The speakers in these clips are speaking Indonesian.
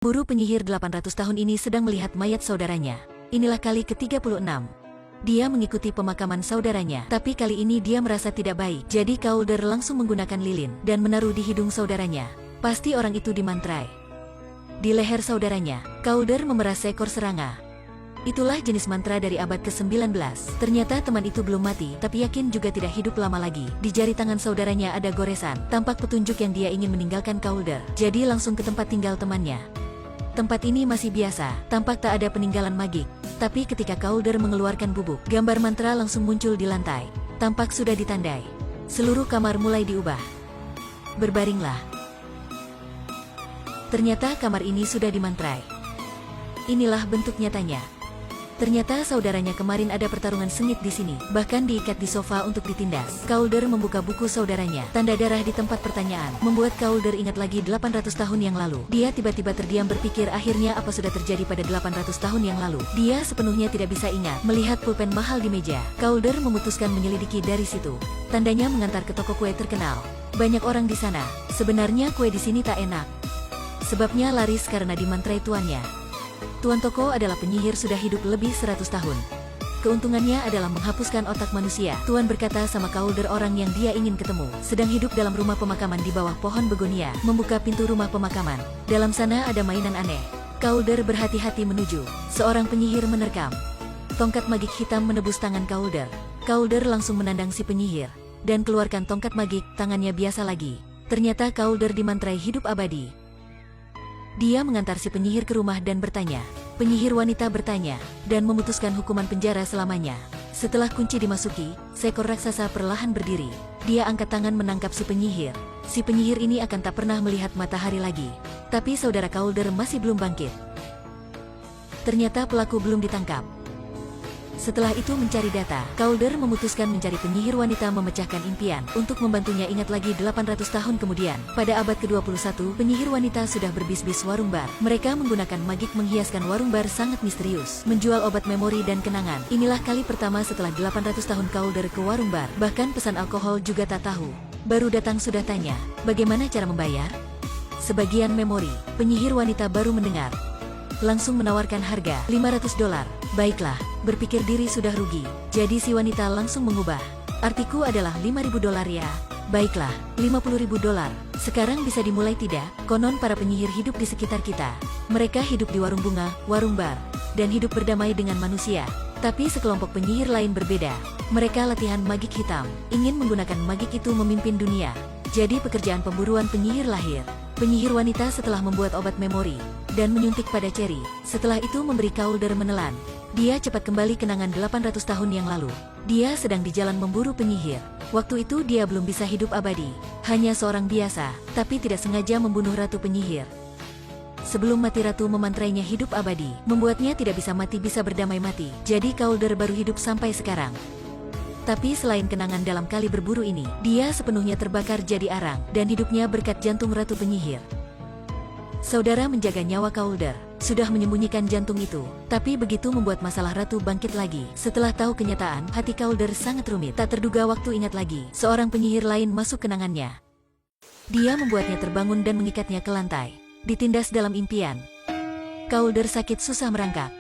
Buru penyihir 800 tahun ini sedang melihat mayat saudaranya. Inilah kali ke-36. Dia mengikuti pemakaman saudaranya, tapi kali ini dia merasa tidak baik. Jadi Calder langsung menggunakan lilin dan menaruh di hidung saudaranya. Pasti orang itu dimantrai. Di leher saudaranya, Calder memeras seekor serangga. Itulah jenis mantra dari abad ke-19. Ternyata teman itu belum mati, tapi yakin juga tidak hidup lama lagi. Di jari tangan saudaranya ada goresan, tampak petunjuk yang dia ingin meninggalkan Calder. Jadi langsung ke tempat tinggal temannya. Tempat ini masih biasa, tampak tak ada peninggalan magik. Tapi ketika Calder mengeluarkan bubuk, gambar mantra langsung muncul di lantai. Tampak sudah ditandai. Seluruh kamar mulai diubah. Berbaringlah. Ternyata kamar ini sudah dimantrai. Inilah bentuk nyatanya. Ternyata saudaranya kemarin ada pertarungan sengit di sini, bahkan diikat di sofa untuk ditindas. Calder membuka buku saudaranya. Tanda darah di tempat pertanyaan membuat Calder ingat lagi 800 tahun yang lalu. Dia tiba-tiba terdiam berpikir akhirnya apa sudah terjadi pada 800 tahun yang lalu. Dia sepenuhnya tidak bisa ingat. Melihat pulpen mahal di meja, Calder memutuskan menyelidiki dari situ. Tandanya mengantar ke toko kue terkenal. Banyak orang di sana. Sebenarnya kue di sini tak enak. Sebabnya laris karena dimantrai tuannya. Tuan toko adalah penyihir sudah hidup lebih 100 tahun. Keuntungannya adalah menghapuskan otak manusia. Tuan berkata sama Calder orang yang dia ingin ketemu, sedang hidup dalam rumah pemakaman di bawah pohon begonia. Membuka pintu rumah pemakaman. Dalam sana ada mainan aneh. Calder berhati-hati menuju. Seorang penyihir menerkam. Tongkat magik hitam menebus tangan Calder. Calder langsung menandang si penyihir. Dan keluarkan tongkat magik, tangannya biasa lagi. Ternyata Calder dimantrai hidup abadi. Dia mengantar si penyihir ke rumah dan bertanya. Penyihir wanita bertanya, dan memutuskan hukuman penjara selamanya. Setelah kunci dimasuki, seekor raksasa perlahan berdiri. Dia angkat tangan menangkap si penyihir. Si penyihir ini akan tak pernah melihat matahari lagi. Tapi saudara Calder masih belum bangkit. Ternyata pelaku belum ditangkap. Setelah itu mencari data, Calder memutuskan mencari penyihir wanita memecahkan impian untuk membantunya ingat lagi 800 tahun kemudian. Pada abad ke-21, penyihir wanita sudah berbisnis warung bar. Mereka menggunakan magik menghiaskan warung bar sangat misterius, menjual obat memori dan kenangan. Inilah kali pertama setelah 800 tahun Calder ke warung bar. Bahkan pesan alkohol juga tak tahu. Baru datang sudah tanya, bagaimana cara membayar? Sebagian memori, penyihir wanita baru mendengar. Langsung menawarkan harga $500. Baiklah, berpikir diri sudah rugi. Jadi si wanita langsung mengubah. Artiku adalah $5.000 ya. Baiklah, $50.000. Sekarang bisa dimulai tidak? Konon para penyihir hidup di sekitar kita. Mereka hidup di warung bunga, warung bar, dan hidup berdamai dengan manusia. Tapi sekelompok penyihir lain berbeda. Mereka latihan magik hitam, ingin menggunakan magik itu memimpin dunia. Jadi pekerjaan pemburuan penyihir lahir. Penyihir wanita setelah membuat obat memori dan menyuntik pada Cherry. Setelah itu memberi Calder menelan. Dia cepat kembali kenangan 800 tahun yang lalu. Dia sedang di jalan memburu penyihir. Waktu itu dia belum bisa hidup abadi. Hanya seorang biasa, tapi tidak sengaja membunuh ratu penyihir. Sebelum mati ratu memantrainya hidup abadi, membuatnya tidak bisa mati bisa berdamai mati. Jadi Calder baru hidup sampai sekarang. Tapi selain kenangan dalam kali berburu ini, dia sepenuhnya terbakar jadi arang, dan hidupnya berkat jantung ratu penyihir. Saudara menjaga nyawa Calder, sudah menyembunyikan jantung itu, tapi begitu membuat masalah ratu bangkit lagi. Setelah tahu kenyataan, hati Calder sangat rumit. Tak terduga waktu ingat lagi, seorang penyihir lain masuk kenangannya. Dia membuatnya terbangun dan mengikatnya ke lantai. Ditindas dalam impian. Calder sakit susah merangkak.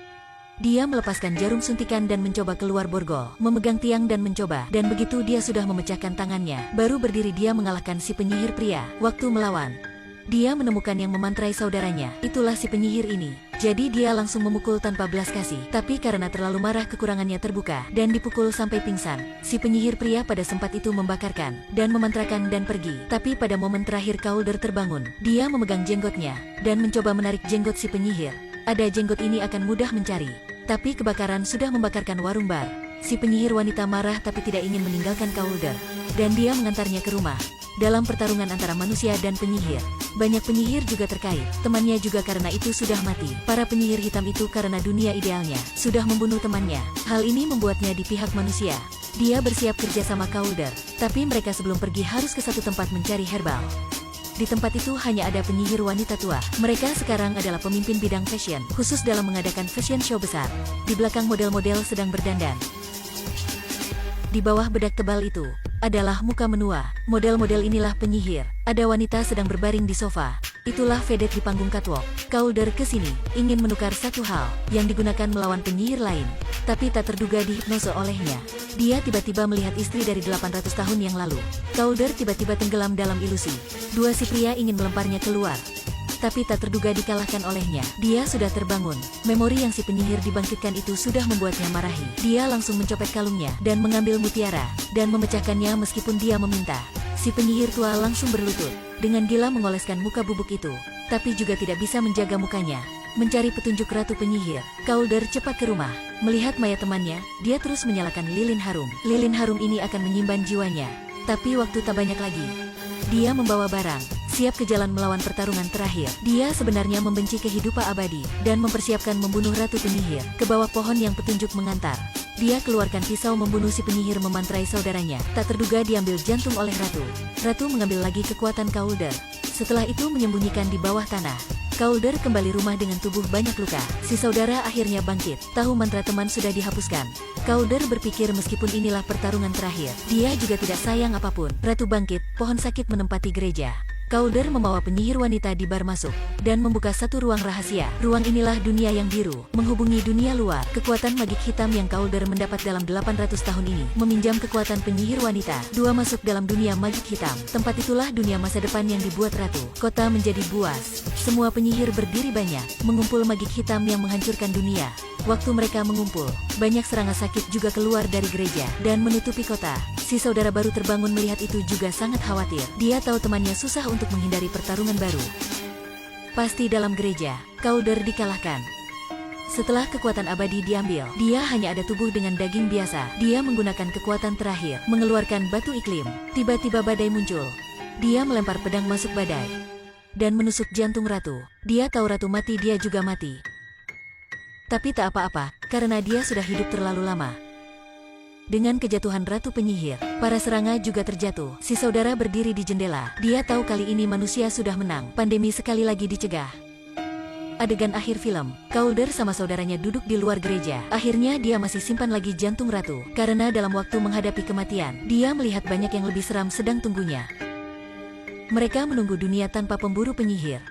Dia melepaskan jarum suntikan dan mencoba keluar borgol, memegang tiang dan mencoba, dan begitu dia sudah memecahkan tangannya, baru berdiri dia mengalahkan si penyihir pria. Waktu melawan, dia menemukan yang memantrai saudaranya, itulah si penyihir ini. Jadi dia langsung memukul tanpa belas kasih, tapi karena terlalu marah kekurangannya terbuka, dan dipukul sampai pingsan. Si penyihir pria pada sempat itu membakarkan, dan memantrakan dan pergi. Tapi pada momen terakhir Calder terbangun, dia memegang jenggotnya, dan mencoba menarik jenggot si penyihir. Ada jenggot ini akan mudah mencari. Tapi kebakaran sudah membakarkan warung bar. Si penyihir wanita marah tapi tidak ingin meninggalkan Calder. Dan dia mengantarnya ke rumah. Dalam pertarungan antara manusia dan penyihir, banyak penyihir juga terkait. Temannya juga karena itu sudah mati. Para penyihir hitam itu karena dunia idealnya sudah membunuh temannya. Hal ini membuatnya di pihak manusia. Dia bersiap kerja sama Calder. Tapi mereka sebelum pergi harus ke satu tempat mencari herbal. Di tempat itu hanya ada penyihir wanita tua. Mereka sekarang adalah pemimpin bidang fashion, khusus dalam mengadakan fashion show besar. Di belakang model-model sedang berdandan. Di bawah bedak tebal itu, adalah muka menua. Model-model inilah penyihir. Ada wanita sedang berbaring di sofa. Itulah Vedet di panggung catwalk. Calder kesini, ingin menukar satu hal, yang digunakan melawan penyihir lain. Tapi tak terduga dihipnose olehnya. Dia tiba-tiba melihat istri dari 800 tahun yang lalu. Calder tiba-tiba tenggelam dalam ilusi. Dua si pria ingin melemparnya keluar. Tapi tak terduga dikalahkan olehnya. Dia sudah terbangun. Memori yang si penyihir dibangkitkan itu sudah membuatnya marahi. Dia langsung mencopet kalungnya, dan mengambil mutiara, dan memecahkannya meskipun dia meminta. Si penyihir tua langsung berlutut. Dengan gila mengoleskan muka bubuk itu, tapi juga tidak bisa menjaga mukanya. Mencari petunjuk ratu penyihir, Calder cepat ke rumah. Melihat mayat temannya, dia terus menyalakan lilin harum. Lilin harum ini akan menyimpan jiwanya. Tapi waktu tak banyak lagi. Dia membawa barang, siap ke jalan melawan pertarungan terakhir. Dia sebenarnya membenci kehidupan abadi, dan mempersiapkan membunuh ratu penyihir. Ke bawah pohon yang petunjuk mengantar. Dia keluarkan pisau membunuh si penyihir memantrai saudaranya. Tak terduga diambil jantung oleh ratu. Ratu mengambil lagi kekuatan Calder. Setelah itu menyembunyikan di bawah tanah. Calder kembali rumah dengan tubuh banyak luka. Si saudara akhirnya bangkit. Tahu mantra teman sudah dihapuskan. Calder berpikir meskipun inilah pertarungan terakhir, dia juga tidak sayang apapun. Ratu bangkit, pohon sakit menempati gereja. Calder membawa penyihir wanita di bar masuk, dan membuka satu ruang rahasia. Ruang inilah dunia yang biru, menghubungi dunia luar. Kekuatan magik hitam yang Calder mendapat dalam 800 tahun ini, meminjam kekuatan penyihir wanita. Dua masuk dalam dunia magik hitam. Tempat itulah dunia masa depan yang dibuat ratu. Kota menjadi buas. Semua penyihir berdiri banyak, mengumpul magik hitam yang menghancurkan dunia. Waktu mereka mengumpul, banyak serangan sakit juga keluar dari gereja, dan menutupi kota. Si saudara baru terbangun melihat itu juga sangat khawatir. Dia tahu temannya susah untuk menghindari pertarungan baru. Pasti dalam gereja, Calder dikalahkan. Setelah kekuatan abadi diambil, dia hanya ada tubuh dengan daging biasa. Dia menggunakan kekuatan terakhir, mengeluarkan batu iklim. Tiba-tiba badai muncul. Dia melempar pedang masuk badai, dan menusuk jantung ratu. Dia tahu ratu mati, dia juga mati. Tapi tak apa-apa, karena dia sudah hidup terlalu lama. Dengan kejatuhan ratu penyihir, para serangga juga terjatuh. Si saudara berdiri di jendela. Dia tahu kali ini manusia sudah menang. Pandemi sekali lagi dicegah. Adegan akhir film, Calder sama saudaranya duduk di luar gereja. Akhirnya dia masih simpan lagi jantung ratu. Karena dalam waktu menghadapi kematian, dia melihat banyak yang lebih seram sedang tunggunya. Mereka menunggu dunia tanpa pemburu penyihir.